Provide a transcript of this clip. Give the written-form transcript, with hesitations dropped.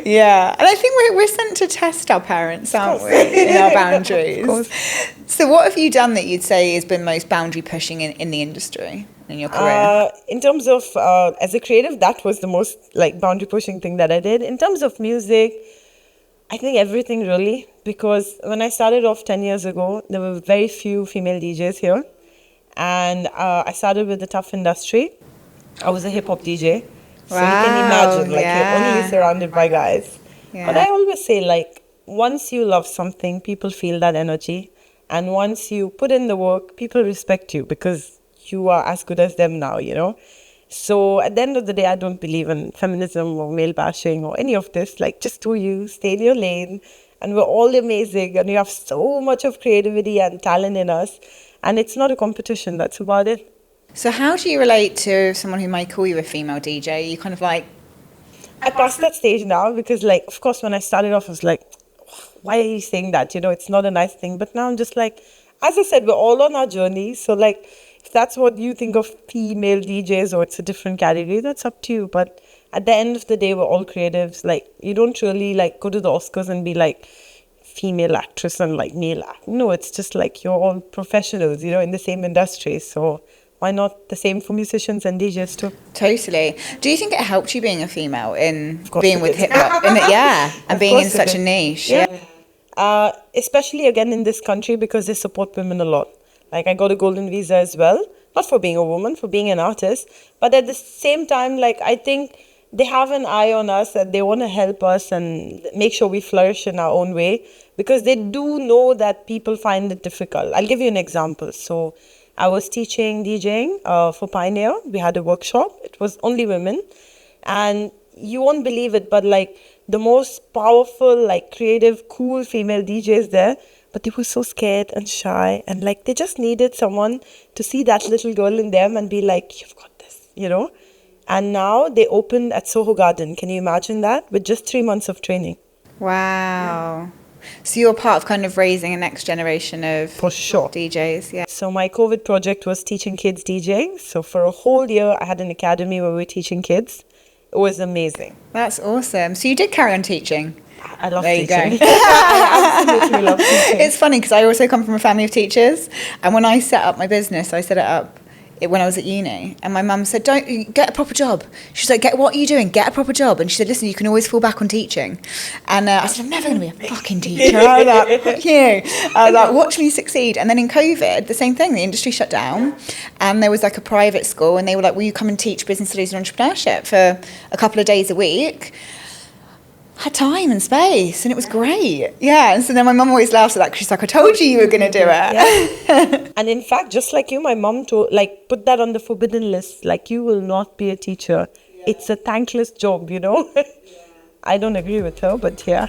Yeah, and I think we're sent to test our parents, aren't we, in our boundaries? Of course. So what have you done that you'd say has been most boundary pushing in the industry, in your career? In terms of, as a creative, that was the most like boundary pushing thing that I did. In terms of music, I think everything really, because when I started off 10 years ago, there were very few female DJs here. And I started with the tough industry. I was a hip-hop DJ. So you can imagine, like, you're only surrounded by guys. Yeah. But I always say, like, once you love something, people feel that energy. And once you put in the work, people respect you because you are as good as them now, you know? So at the end of the day, I don't believe in feminism or male bashing or any of this. Like, just do you, stay in your lane. And we're all amazing. And we have so much of creativity and talent in us. And it's not a competition. That's about it. So how do you relate to someone who might call you a female DJ? You kind of like... I passed that stage now because, like, of course, when I started off, I was like, why are you saying that? You know, it's not a nice thing. But now I'm just like, as I said, we're all on our journey. So, like, if that's what you think of female DJs or it's a different category, that's up to you. But at the end of the day, we're all creatives. Like, you don't really, like, go to the Oscars and be like, female actress and, like, male actor. No, it's just like you're all professionals, you know, in the same industry. So why not the same for musicians and DJs too? Totally. Do you think it helped you being a female in being with hip hop? Yeah, and being in such a niche? Yeah. Especially again in this country because they support women a lot. Like I got a golden visa as well, not for being a woman, for being an artist. But at the same time, like I think they have an eye on us and they want to help us and make sure we flourish in our own way because they do know that people find it difficult. I'll give you an example. So I was teaching DJing for Pioneer. We had a workshop. It was only women. And you won't believe it, but like the most powerful, like creative, cool female DJs there, but they were so scared and shy. And like they just needed someone to see that little girl in them and be like, you've got this, you know? And now they opened at Soho Garden. Can you imagine that? With just 3 months of training. Wow. So you're part of kind of raising a next generation of for sure DJs, yeah. So my COVID project was teaching kids DJing. So for a whole year, I had an academy where we were teaching kids. It was amazing. That's awesome. So you did carry on teaching? I love teaching. There you go. I absolutely love teaching. It's funny because I also come from a family of teachers. And when I set up my business, I set it up when I was at uni, and my mum said, don't get a proper job. She's like, what are you doing? Get a proper job. And she said, listen, you can always fall back on teaching. And I said, I'm never going to be a fucking teacher. I was like, fuck you. I was like, watch me succeed. And then in COVID, the same thing, the industry shut down and there was like a private school and they were like, will you come and teach business studies and entrepreneurship for a couple of days a week? Had time and space and it was great. Yeah. And so then my mum always laughs at that because she's like, I told you were going to do it. Yeah. And in fact, just like you, my mum told, like, put that on the forbidden list. Like, you will not be a teacher. Yeah. It's a thankless job, you know. Yeah. I don't agree with her, but yeah.